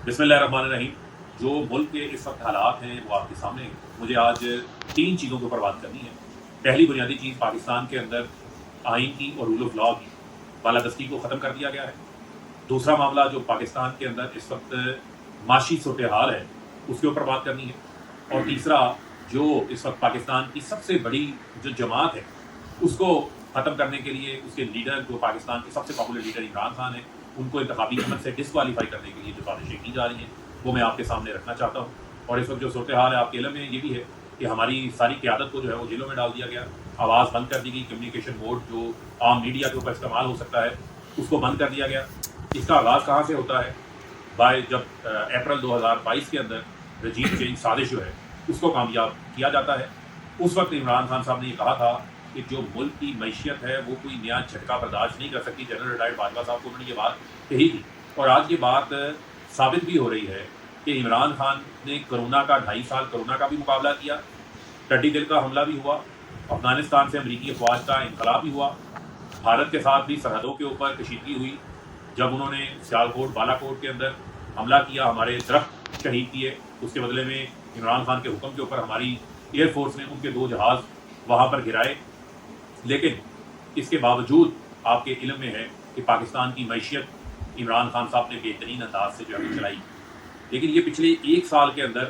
بسم اللہ الرحمن الرحیم۔ جو ملک کے اس وقت حالات ہیں وہ آپ کے سامنے ہیں۔ مجھے آج 3 چیزوں کے اوپر بات کرنی ہے۔ پہلی بنیادی چیز، پاکستان کے اندر آئین کی اور رول آف لا کی بالادستی کو ختم کر دیا گیا ہے۔ دوسرا معاملہ جو پاکستان کے اندر اس وقت معاشی صورتحال ہے اس کے اوپر بات کرنی ہے۔ اور تیسرا، جو اس وقت پاکستان کی سب سے بڑی جو جماعت ہے اس کو ختم کرنے کے لیے اس کے لیڈر، جو پاکستان کے سب سے پاپولر لیڈر عمران خان ہیں، ان کو انتخابی عمل سے ڈسکوالیفائی کرنے کے لیے جو سازشیں کی جا رہی ہیں وہ میں آپ کے سامنے رکھنا چاہتا ہوں۔ اور اس وقت جو صورتحال ہے آپ کے علم میں یہ بھی ہے کہ ہماری ساری قیادت کو جو ہے وہ جیلوں میں ڈال دیا گیا، آواز بند کر دی گئی، کمیونیکیشن موڈ جو عام میڈیا کے اوپر استعمال ہو سکتا ہے اس کو بند کر دیا گیا۔ اس کا آغاز کہاں سے ہوتا ہے؟ جب اپریل 2022 کے اندر رجیم چینج سازش جو ہے اس کو کامیاب کیا جاتا ہے۔ اس وقت عمران خان صاحب نے یہ کہا تھا کہ جو ملک کی معیشت ہے وہ کوئی نیا جھٹکا برداشت نہیں کر سکتی۔ جنرل ریٹائرڈ باجوہ صاحب کو انہوں نے یہ بات کہی تھی، اور آج یہ بات ثابت بھی ہو رہی ہے کہ عمران خان نے کرونا کا 2.5 سال کرونا کا بھی مقابلہ کیا، ٹڈی دل کا حملہ بھی ہوا، افغانستان سے امریکی افواج کا انخلا بھی ہوا، بھارت کے ساتھ بھی سرحدوں کے اوپر کشیدگی ہوئی جب انہوں نے سیالکوٹ بالا کوٹ کے اندر حملہ کیا، ہمارے درخت شہید کیے، اس کے بدلے میں عمران خان کے حکم کے اوپر ہماری ایئر فورس نے ان کے 2 جہاز وہاں پر گرائے۔ لیکن اس کے باوجود آپ کے علم میں ہے کہ پاکستان کی معیشت عمران خان صاحب نے بہترین انداز سے جو ہے چلائی، لیکن یہ پچھلے 1 سال کے اندر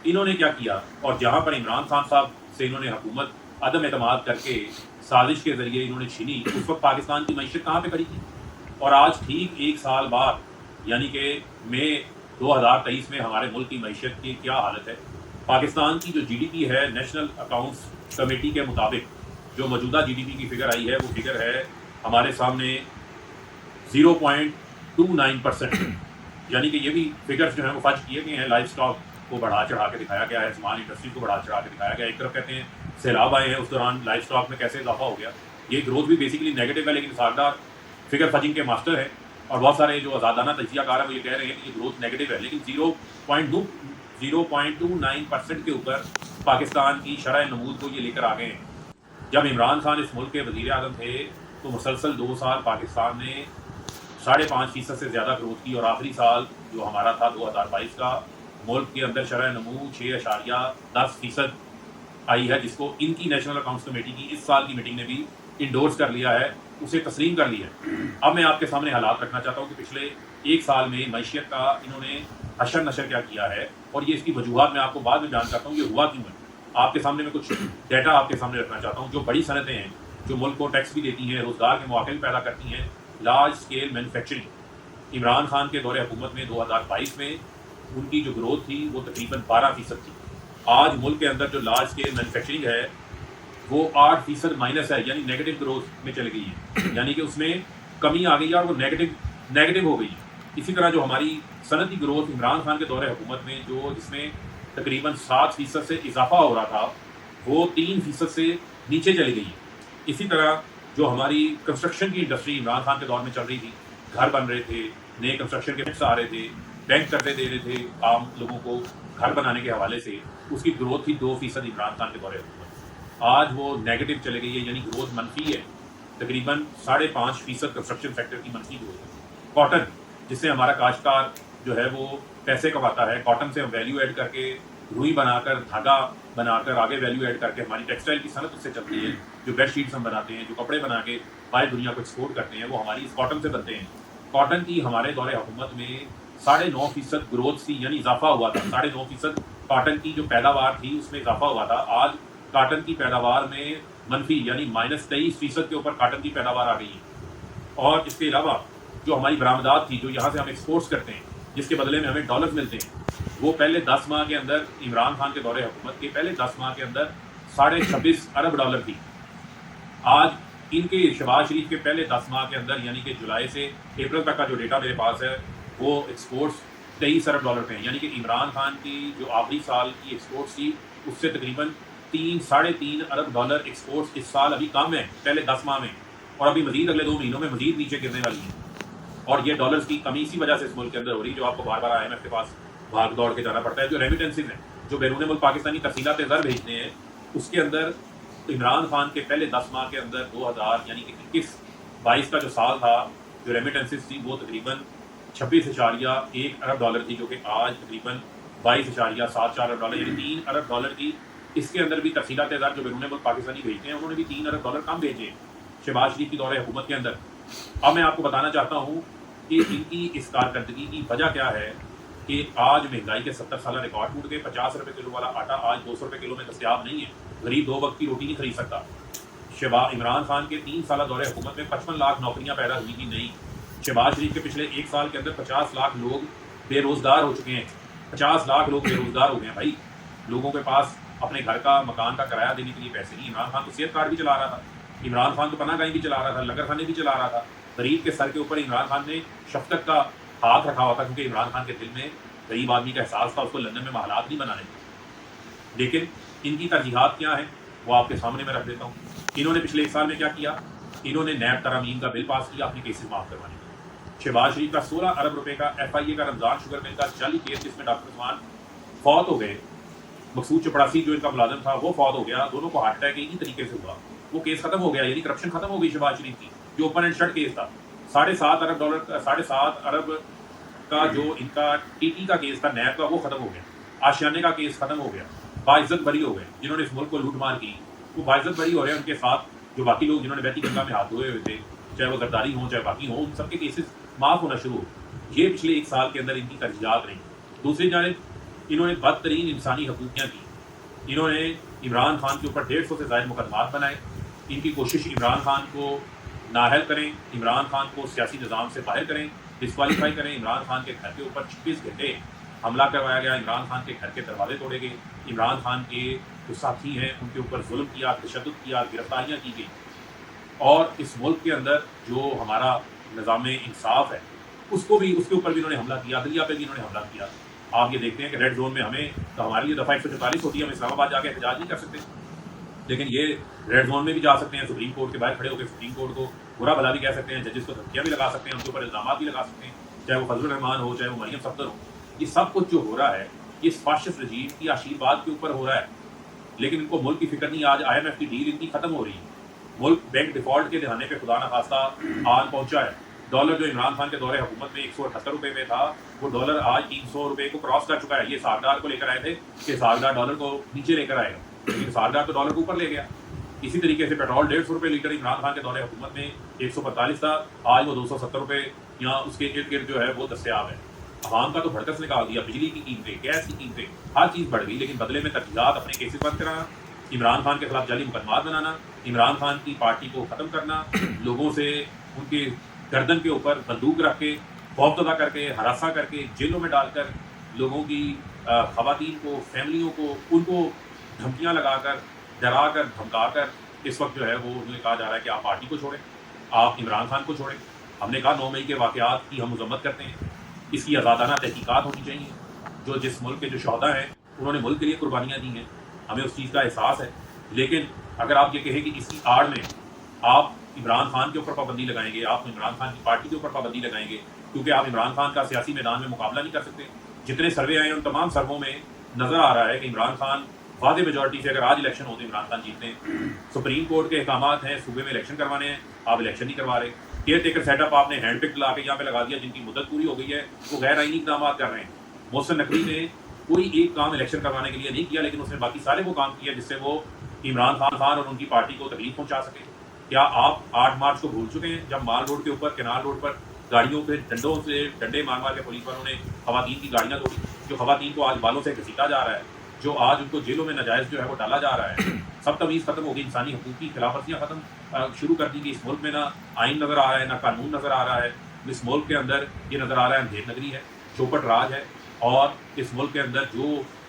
انہوں نے کیا کیا، اور جہاں پر عمران خان صاحب سے انہوں نے حکومت عدم اعتماد کر کے سازش کے ذریعے انہوں نے چھینی، اس وقت پاکستان کی معیشت کہاں پہ کھڑی تھی؟ اور آج ٹھیک 1 سال بعد یعنی کہ مئی 2023 میں ہمارے ملک کی معیشت کی کیا حالت ہے؟ پاکستان کی جو جی ڈی پی ہے نیشنل اکاؤنٹس کمیٹی کے مطابق جو موجودہ جی ڈی پی کی فگر آئی ہے وہ فگر ہے ہمارے سامنے 0.29%، یعنی کہ یہ بھی فگرز جو ہیں وہ فج کیے گئے ہیں۔ لائف سٹاک کو بڑھا چڑھا کے دکھایا گیا ہے، اسمال انڈسٹری کو بڑھا چڑھا کے دکھایا گیا ہے۔ ایک طرف کہتے ہیں سیلاب آئے ہیں، اس دوران لائف سٹاک میں کیسے اضافہ ہو گیا، یہ گروتھ بھی بیسیکلی نیگیٹو ہے، لیکن ساردار فگر فجنگ کے ماسٹر ہیں، اور بہت سارے جو آزادانہ تجزیہ کار ہیں وہ یہ کہہ رہے ہیں کہ یہ گروتھ نیگیٹو ہے، لیکن 0.29% کے اوپر پاکستان کی شرح نمود کو یہ لے کر آ گئے ہیں۔ جب عمران خان اس ملک کے وزیر اعظم تھے تو مسلسل 2 سال پاکستان نے 5.5% سے زیادہ گروتھ کی، اور آخری سال جو ہمارا تھا 2022 کا، ملک کے اندر شرح نمو 6.10% آئی ہے، جس کو ان کی نیشنل اکاؤنٹس کمیٹی کی اس سال کی میٹنگ نے بھی انڈورس کر لیا ہے، اسے تسلیم کر لیا ہے۔ اب میں آپ کے سامنے حالات رکھنا چاہتا ہوں کہ پچھلے 1 سال میں معیشت کا انہوں نے حشر نشر کیا کیا ہے، اور یہ اس کی وجوہات میں آپ کو بعد میں بیان کرتا ہوں یہ ہوا کیوں ہے۔ آپ کے سامنے میں کچھ ڈیٹا آپ کے سامنے رکھنا چاہتا ہوں۔ جو بڑی صنعتیں ہیں جو ملک کو ٹیکس بھی دیتی ہیں، روزگار کے مواقع بھی پیدا کرتی ہیں، large scale manufacturing, Imran Khan کے دور حکومت میں 2022 میں ان کی جو گروتھ تھی وہ تقریباً 12% تھی۔ آج ملک کے اندر جو لارج اسکیل مینوفیکچرنگ ہے وہ 8% مائنس ہے، یعنی نیگیٹو گروتھ میں چلی گئی ہے، یعنی کہ اس میں کمی آ گئی ہے اور وہ نیگیٹو ہو گئی ہے۔ اسی طرح جو ہماری صنعتی گروتھ عمران خان کے دور حکومت میں جس میں تقریباً 7% سے اضافہ ہو رہا تھا وہ 3% سے نیچے چلی گئی ہے۔ اسی طرح جو ہماری کنسٹرکشن کی انڈسٹری عمران خان کے دور میں چل رہی تھی، گھر بن رہے تھے، نئے کنسٹرکشن کے ٹیکس آ رہے تھے، بینک قرضے دے رہے تھے عام لوگوں کو گھر بنانے کے حوالے سے، اس کی گروتھ تھی 2% عمران خان کے دور حکومت۔ آج وہ نیگیٹو چلے گئی ہے، یعنی گروتھ منفی ہے، تقریباً 5.5% کنسٹرکشن سیکٹر کی منفی گروتھ ہے۔ کاٹن، جس سے ہمارا کاشتکار جو ہے وہ پیسے کماتا ہے، کاٹن سے ہم ویلیو ایڈ کر کے روئی بنا کر، دھاگا بنا کر، آگے ویلیو ایڈ کر کے ہماری ٹیکسٹائل کی صنعت اس سے چلتی ہے، جو بیڈ شیٹس ہم بناتے ہیں، جو کپڑے بنا کے باہر دنیا کو ایکسپورٹ کرتے ہیں، وہ ہماری اس کاٹن سے بنتے ہیں۔ کاٹن کی ہمارے دور حکومت میں 9.5% گروتھ تھی، یعنی اضافہ ہوا تھا، 9.5% کاٹن کی جو پیداوار تھی اس میں اضافہ ہوا تھا۔ آج کاٹن کی پیداوار میں منفی، یعنی -23% کے اوپر کاٹن کی پیداوار آ گئی ہے۔ اور اس کے علاوہ جو ہماری برآمدات تھی، جو یہاں سے ہم ایکسپورٹس کرتے ہیں، جس کے بدلے میں ہمیں ڈالر ملتے ہیں، وہ پہلے 10 ماہ کے اندر عمران خان کے دور حکومت کے پہلے 10 ماہ کے اندر 26.5 ارب ڈالر تھی۔ آج ان کے شہباز شریف کے پہلے 10 ماہ کے اندر، یعنی کہ جولائی سے اپریل تک کا جو ڈیٹا میرے پاس ہے، وہ ایکسپورٹس 23 ارب ڈالر پہ ہیں، یعنی کہ عمران خان کی جو آخری سال کی ایکسپورٹس تھی اس سے تقریباً 3.5 ارب ڈالر ایکسپورٹس اس سال ابھی کم ہے پہلے 10 ماہ میں، اور ابھی مزید اگلے 2 مہینوں میں مزید نیچے گرنے والی ہیں۔ اور یہ ڈالرز کی کمی اسی وجہ سے اس ملک کے اندر ہو رہی ہے، جو آپ کو بار بار آئی ایم ایف کے پاس بھاگ دوڑ کے جانا پڑتا ہے۔ جو ریمیٹنسز ہیں، جو بیرون ملک پاکستانی ترسیلات زر بھیجتے ہیں، اس کے اندر عمران خان کے پہلے 10 ماہ کے اندر 2000 یعنی کہ 21-22 کا جو سال تھا، جو ریمیٹنسز تھی وہ تقریباً 26.1 ارب ڈالر تھی، جو کہ آج تقریباً 22.74 ارب ڈالر، یعنی 3 ارب ڈالر کی۔ اس کے اندر بھی تفصیلات جو بیرون ملک پاکستانی بھیجتے ہیں، انہوں نے بھی 3 ارب ڈالر کم بھیجے شہباز شریف کی دور حکومت کے اندر۔ اب میں آپ کو بتانا چاہتا ہوں کہ ان کی اس کارکردگی کی وجہ کیا ہے کہ آج مہنگائی کے 70 سالہ ریکارڈ ٹوٹ گئے۔ 50 روپے کلو والا آٹا آج 200 روپے کلو میں دستیاب نہیں ہے، غریب 2 وقت کی روٹی نہیں خرید سکتا۔ عمران خان کے 3 سالہ دور حکومت میں 55 لاکھ نوکریاں پیدا ہوئی تھیں نئی۔ شہباز شریف کے پچھلے 1 سال کے اندر 50 لاکھ لوگ بے روزگار ہو چکے ہیں۔ 50 لاکھ لوگ بے روزگار ہو گئے ہیں بھائی، لوگوں کے پاس اپنے گھر کا مکان کا کرایہ دینے کے لیے پیسے نہیں۔ عمران خان تو صحت کارڈ بھی چلا رہا تھا، عمران خان تو پناہ گاہیں بھی چلا رہا تھا، لنگر خانے بھی چلا رہا تھا۔ غریب کے سر کے اوپر عمران خان نے شفقت کا ہاتھ رکھا ہوا تھا، کیونکہ عمران خان کے دل میں غریب آدمی کا احساس تھا، اس کو لندن میں محلات نہیں بنانے تھے۔ لیکن ان کی ترجیحات کیا ہیں وہ آپ کے سامنے میں رکھ دیتا ہوں۔ انہوں نے پچھلے 1 سال میں کیا کیا؟ انہوں نے نیب ترامیم کا بل پاس کیا اپنے کیسز معاف کروانے کے لیے۔ شہباز شریف کا 16 ارب روپے کا FIA کا رمضان شوگر مل کا جعلی کیس، جس میں ڈاکٹر عثمان فوت ہو گئے، مقصود چپڑاسی جو ان کا ملازم تھا وہ فوت ہو گیا، دونوں کو ہارٹ اٹیک انہی طریقے سے ہوا، وہ کیس ختم ہو گیا، یعنی کرپشن ختم ہو گئی شہباز شریف کی۔ جو اوپن اینڈ شٹ کیس تھا 7.5 ارب ڈالر، 7.5 ارب کا جو ان کا TT کا کیس تھا نیب کا، وہ ختم ہو گیا۔ آشیانے کا کیس ختم ہو گیا، باعزت بری ہو گئے۔ جنہوں نے اس ملک کو لوٹ مار کی وہ باعزت بری ہو رہے ہیں، ان کے ساتھ جو باقی لوگ جنہوں نے بیتی گنگا میں ہاتھ دھوئے ہوئے تھے، چاہے وہ غداری ہوں چاہے باقی ہوں، ان سب کے کیسز معاف ہونا شروع ہو۔ یہ پچھلے 1 سال کے اندر ان کی ترجیحات رہیں۔ دوسری جانب انہوں نے بدترین انسانی حقوقیاں کی۔ انہوں نے عمران خان کے اوپر 150 سے زائد مقدمات بنائے۔ ان کی کوشش عمران خان کو نااہل کریں، عمران خان کو سیاسی نظام سے باہر کریں، ڈسکوالیفائی کریں۔ عمران خان کے گھر کے اوپر 26 گھنٹے حملہ کروایا گیا، عمران خان کے گھر کے دروازے توڑے گئے، عمران خان کے جو ساتھی ہیں ان کے اوپر ظلم کیا، تشدد کیا، گرفتاریاں کی گئی۔ اور اس ملک کے اندر جو ہمارا نظام انصاف ہے اس کے اوپر بھی انہوں نے حملہ کیا، عدلیہ پہ بھی انہوں نے حملہ کیا۔ آپ یہ دیکھتے ہیں کہ ریڈ زون میں ہمیں تو ہمارے لیے دفعہ 144 ہوتی ہے، ہم اسلام آباد جا کے احتجاج نہیں کر سکتے، لیکن یہ ریڈ زون میں بھی جا سکتے ہیں، سپریم کورٹ کے باہر کھڑے ہو کے سپریم کورٹ کو برا بھلا بھی کہہ سکتے ہیں، ججز کو دھمکیاں بھی لگا سکتے ہیں، ان کے اوپر الزامات بھی لگا سکتے ہیں، چاہے وہ فضل الرحمان ہو چاہے وہ مریم صفدر ہو۔ یہ سب کچھ جو ہو رہا ہے یہ فاشسٹ رجیم کی آشیرواد کے اوپر ہو رہا ہے، لیکن ان کو ملک کی فکر نہیں۔ آج IMF کی ڈیل ان کی ختم ہو رہی ہے، ملک بینک ڈیفالٹ کے دہانے پہ خدا نخواستہ آن پہنچا ہے۔ ڈالر جو عمران خان کے دور حکومت میں 178 روپے میں تھا، وہ ڈالر آج 300 روپے کو کراس کر چکا ہے۔ یہ ساگدار کو لے کر آئے تھے کہ ساگدار ڈالر کو نیچے لے کر آئے گا، لیکن ساگدار تو ڈالر کو اوپر لے گیا۔ اسی طریقے سے پیٹرول 150 روپے لیٹر عمران خان کے دور حکومت میں 145 تھا، آج وہ 270 روپے یا اس کے ارد گرد جو ہے وہ دستیاب ہے۔ عوام کا تو بھڑکس نکال دیا، بجلی کی قیمتیں، گیس کی قیمتیں، ہر چیز بڑھ گئی، لیکن بدلے میں ترجیحات اپنے کیسز بند کرانا، عمران خان کے خلاف جعلی مقدمات بنانا، عمران خان کی پارٹی کو ختم کرنا، لوگوں سے ان کے گردن کے اوپر بندوق رکھ کے خوف زدہ کر کے ہراساں کر کے جیلوں میں ڈال کر لوگوں کی خواتین کو، فیملیوں کو، ان کو دھمکیاں لگا کر، ڈرا کر، دھمکا کر اس وقت جو ہے وہ انہیں کہا جا رہا ہے کہ آپ پارٹی کو چھوڑیں، آپ عمران خان کو چھوڑیں۔ ہم نے کہا 9 مئی کے واقعات کی ہم مذمت کرتے ہیں، اس کی آزادانہ تحقیقات ہونی چاہیے۔ جس ملک کے جو شہداء ہیں انہوں نے ملک کے لیے قربانیاں دی ہیں، ہمیں اس چیز کا احساس ہے، لیکن اگر آپ یہ کہیں کہ اس کی آڑ میں آپ عمران خان کے اوپر پابندی لگائیں گے، آپ عمران خان کی پارٹی کے اوپر پابندی لگائیں گے، کیونکہ آپ عمران خان کا سیاسی میدان میں مقابلہ نہیں کر سکتے۔ جتنے سروے آئے ہیں ان تمام سرووں میں نظر آ رہا ہے کہ عمران خان واضح میجورٹی سے، اگر آج الیکشن ہوتے عمران خان جیتتے ہیں۔ سپریم کورٹ کے احکامات ہیں صوبے میں الیکشن کروانے ہیں، آپ الیکشن نہیں کروا رہے۔ کیئر ٹیکر سیٹ اپ آپ نے ہینڈ پک لا کے یہاں پہ لگا دیا، جن کی مدت پوری ہو گئی ہے وہ غیر آئینی اقدامات کر رہے ہیں۔ محسن نقوی نے کوئی ایک کام الیکشن کروانے کے لیے نہیں کیا، لیکن اس نے باقی سارے وہ کام کیا جس سے وہ عمران خان اور ان کی پارٹی کو تکلیف پہنچا سکے۔ کیا آپ 8 مارچ کو بھول چکے ہیں جب مال روڈ کے اوپر، کینال روڈ پر گاڑیوں پہ ڈنڈوں سے ڈنڈے مار مار کے پولیس والوں نے خواتین کی گاڑیاں توڑی، جو خواتین کو آج بالوں سے گھسیٹا جا رہا ہے، جو آج ان کو جیلوں میں ناجائز جو ہے وہ ڈالا جا رہا ہے۔ سب تمیز ختم ہو گئی، انسانی حقوق کی خلاف ورزیاں ختم شروع کر دی گئی۔ اس ملک میں نہ آئین نظر آ رہا ہے، نہ قانون نظر آ رہا ہے۔ اس ملک کے اندر یہ نظر آ رہا ہے اندھیر نگری ہے، چوپٹ راج ہے، اور اس ملک کے اندر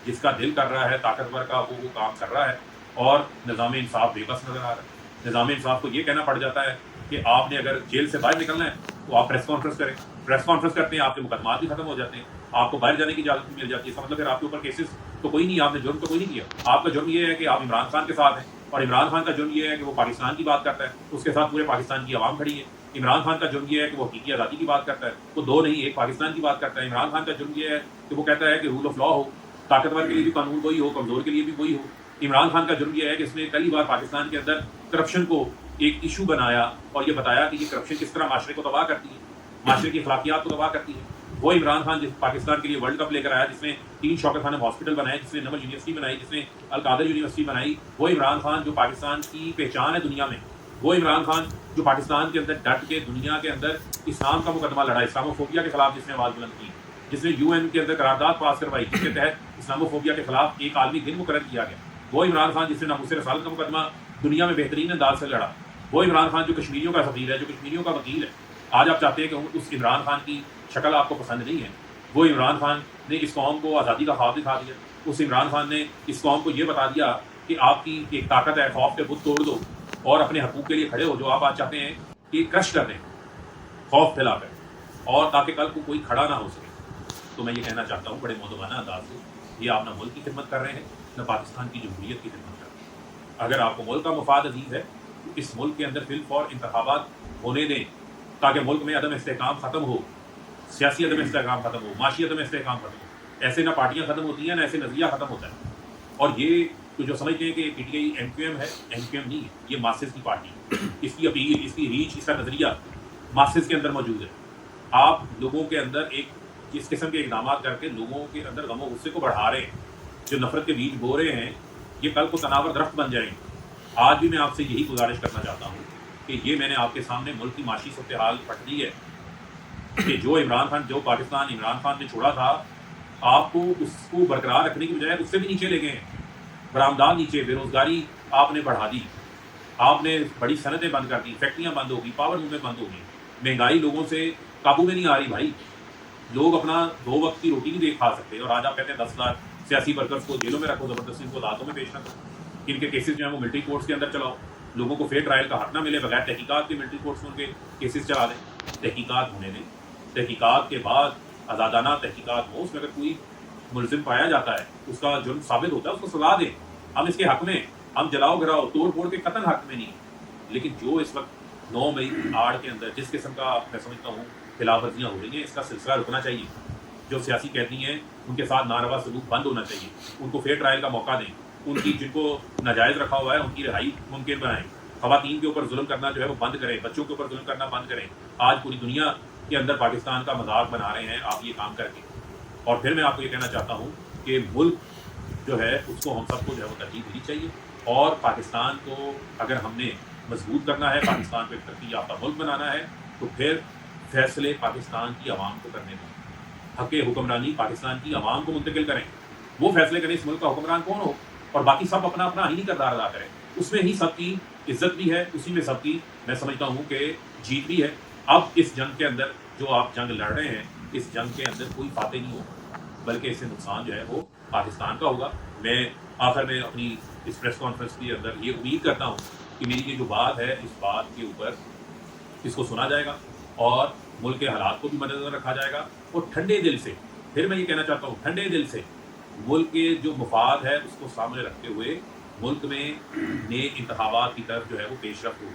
جس کا دل کر رہا ہے طاقتور کا وہ کام کر رہا ہے، اور نظام انصاف بے بس نظر آ رہا ہے۔ نظام انصاف کو یہ کہنا پڑ جاتا ہے کہ آپ نے اگر جیل سے باہر نکلنا ہے تو آپ پریس کانفرنس کریں، پریس کانفرنس کرتے ہیں، آپ کے مقدمات بھی ختم ہو جاتے ہیں، آپ کو باہر جانے کی اجازت بھی مل جاتی ہے۔ اس کا مطلب پھر آپ کے اوپر کیسز تو کوئی نہیں، آپ نے جرم تو کوئی نہیں کیا۔ آپ کا جرم یہ ہے کہ آپ عمران خان کے ساتھ ہیں، اور عمران خان کا جرم یہ ہے کہ وہ پاکستان کی بات کرتا ہے، اس کے ساتھ پورے پاکستان کی عوام کھڑی ہے۔ عمران خان کا جرم یہ ہے کہ وہ حقیقی آزادی کی بات کرتا ہے، وہ 2 نہیں 1 پاکستان کی بات کرتا ہے۔ عمران خان کا جرم یہ ہے کہ وہ کہتا ہے کہ رول آف لا ہو، طاقتور کے لیے بھی قانون وہی ہو، کمزور کے لیے بھی وہی ہو۔ عمران خان کا جرم یہ ہے کہ اس نے کئی بار پاکستان کے اندر کرپشن کو ایک ایشو بنایا اور یہ بتایا کہ یہ کرپشن کس طرح معاشرے کو تباہ کرتی ہے۔ معاشرے کی اخلاقیات کو تباہ کرتی ہے۔ وہ عمران خان جس پاکستان کے لیے ورلڈ کپ لے کر آیا، جس نے 3 شوکت خانم ہاسپٹل بنائے، جس نے نمل یونیورسٹی بنائی، جس نے القادر یونیورسٹی بنائی، وہ عمران خان جو پاکستان کی پہچان ہے دنیا میں، وہ عمران خان جو پاکستان کے اندر ڈٹ کے دنیا کے اندر اسلام کا مقدمہ لڑا، اسلاموفوبیا کے خلاف جس نے آواز بلند کی، جس نے UN کے اندر قرارداد پاس کروائی جس کے تحت اسلاموفوبیا کے خلاف ایک عالمی دن مقرر کیا گیا، وہ عمران خان جس نے ناموس رسالت کا مقدمہ دنیا میں بہترین انداز سے لڑا، وہ عمران خان جو کشمیریوں کا سفیر ہے، جو کشمیریوں کا وکیل ہے۔ آج آپ چاہتے ہیں کہ اس عمران خان کی شکل آپ کو پسند نہیں ہے۔ وہ عمران خان نے اس قوم کو آزادی کا خواب دکھا دیا، اس عمران خان نے اس قوم کو یہ بتا دیا کہ آپ کی ایک طاقت ہے، خوف کے بت توڑ دو اور اپنے حقوق کے لیے کھڑے ہو، جو آپ آج چاہتے ہیں کہ کرش کر دیں خوف پھیلا کر، اور تاکہ کل کو کوئی کھڑا نہ ہو سکے۔ تو میں یہ کہنا چاہتا ہوں بڑے مودبانہ انداز سے، یہ آپ نہ ملک کی خدمت کر رہے ہیں نہ پاکستان کی جمہوریت کی خدمت کر رہے ہیں۔ اگر آپ کو ملک کا مفاد عزیز ہے تو اس ملک کے اندر فی الفور انتخابات ہونے دیں تاکہ ملک میں عدم استحکام ختم ہو، سیاسی عدم استحکام ختم ہو، معاشی عدم استحکام ختم ہو۔ ایسے نہ پارٹیاں ختم ہوتی ہیں نہ ایسے نظریہ ختم ہوتا ہے۔ اور یہ تو جو سمجھتے ہیں کہ PTI MQM ہے، MQM نہیں ہے، یہ ماسز کی پارٹی ہے۔ اس کی اپیل، اس کی ریچ، اس کا نظریہ ماسز کے اندر موجود ہے۔ آپ لوگوں کے اندر ایک اس قسم کے اقدامات کر کے لوگوں کے اندر غم و غصے کو بڑھا رہے ہیں، جو نفرت کے بیج بو رہے ہیں، یہ کل کو تناور درخت بن جائیں گے۔ آج بھی میں آپ سے یہی گزارش کرنا چاہتا ہوں کہ یہ میں نے آپ کے سامنے ملک کی معاشی صورتحال پٹ دی ہے کہ جو عمران خان، جو پاکستان عمران خان نے چھوڑا تھا، آپ کو اس کو برقرار رکھنے کی بجائے اس سے بھی نیچے لے گئے ہیں۔ برآمدات نیچے، بے روزگاری آپ نے بڑھا دی، آپ نے بڑی صنعتیں بند کر دی، فیکٹریاں بند ہو گئی، پاور لومیں بند ہو گئی، مہنگائی لوگوں سے قابو میں نہیں آ رہی بھائی، لوگ اپنا 2 وقت کی روٹی نہیں دیکھ کھا سکتے، اور آج آپ کہتے ہیں 10 لاکھ سیاسی ورکرز کو جیلوں میں رکھو، زبردستی ان کو عدالتوں میں پیش نہ کرو، ان کے کیسز جو ہیں وہ ملٹری کورٹس کے اندر چلاؤ، لوگوں کو فیئر ٹرائل کا حق نہ ملے، بغیر تحقیقات کے ملٹری کورٹس میں ان کے کیسز چلا دیں۔ تحقیقات ہونے دیں، تحقیقات کے بعد آزادانہ تحقیقات ہو، اس میں اگر کوئی ملزم پایا جاتا ہے، اس کا جرم ثابت ہوتا ہے، اس کو سزا دیں۔ ہم اس کے حق میں، ہم جلاؤ گھراؤ توڑ پھوڑ کے قتل حق میں نہیں، لیکن جو اس وقت 9 مئی آڑ کے اندر جس قسم کا میں سمجھتا ہوں خلاف ورزیاں ہو رہی ہیں، اس کا سلسلہ رکنا چاہیے۔ جو سیاسی قیدی ہیں ان کے ساتھ ناروا سلوک بند ہونا چاہیے، ان کو فیئر ٹرائل کا موقع دیں، ان کی جن کو ناجائز رکھا ہوا ہے ان کی رہائی ممکن بنائیں، خواتین کے اوپر ظلم کرنا جو ہے وہ بند کریں، بچوں کے اوپر ظلم کرنا بند کریں۔ آج پوری دنیا کے اندر پاکستان کا مذاق بنا رہے ہیں آپ یہ کام کر کے۔ اور پھر میں آپ کو یہ کہنا چاہتا ہوں کہ ملک جو ہے اس کو ہم سب کو جو ہے وہ ترجیح دینی چاہیے، اور پاکستان کو اگر ہم نے مضبوط کرنا ہے، پاکستان کو ایک ترقی یافتہ ملک بنانا ہے، تو پھر فیصلے پاکستان کی عوام کو کرنے دیں، حق حکمرانی پاکستان کی عوام کو منتقل کریں، وہ فیصلے کریں اس ملک کا حکمران کون ہو، اور باقی سب اپنا اپنا ہی کردار ادا کریں، اس میں ہی سب کی عزت بھی ہے، اسی میں سب کی میں سمجھتا ہوں کہ جیت بھی ہے۔ اب اس جنگ کے اندر جو آپ جنگ لڑ رہے ہیں، اس جنگ کے اندر کوئی فاتح نہیں ہوگا، بلکہ اس سے نقصان جو ہے وہ پاکستان کا ہوگا۔ میں آخر میں اپنی اس پریس کانفرنس کے اندر یہ امید کرتا ہوں کہ میری یہ جو بات ہے، اس بات کے اوپر اس کو سنا جائے گا اور ملک کے حالات کو بھی مد نظر رکھا جائے گا، اور ٹھنڈے دل سے، پھر میں یہ کہنا چاہتا ہوں ٹھنڈے دل سے ملک کے جو مفاد ہے اس کو سامنے رکھتے ہوئے ملک میں نیک انتخابات کی طرف جو ہے وہ پیش رفت ہو۔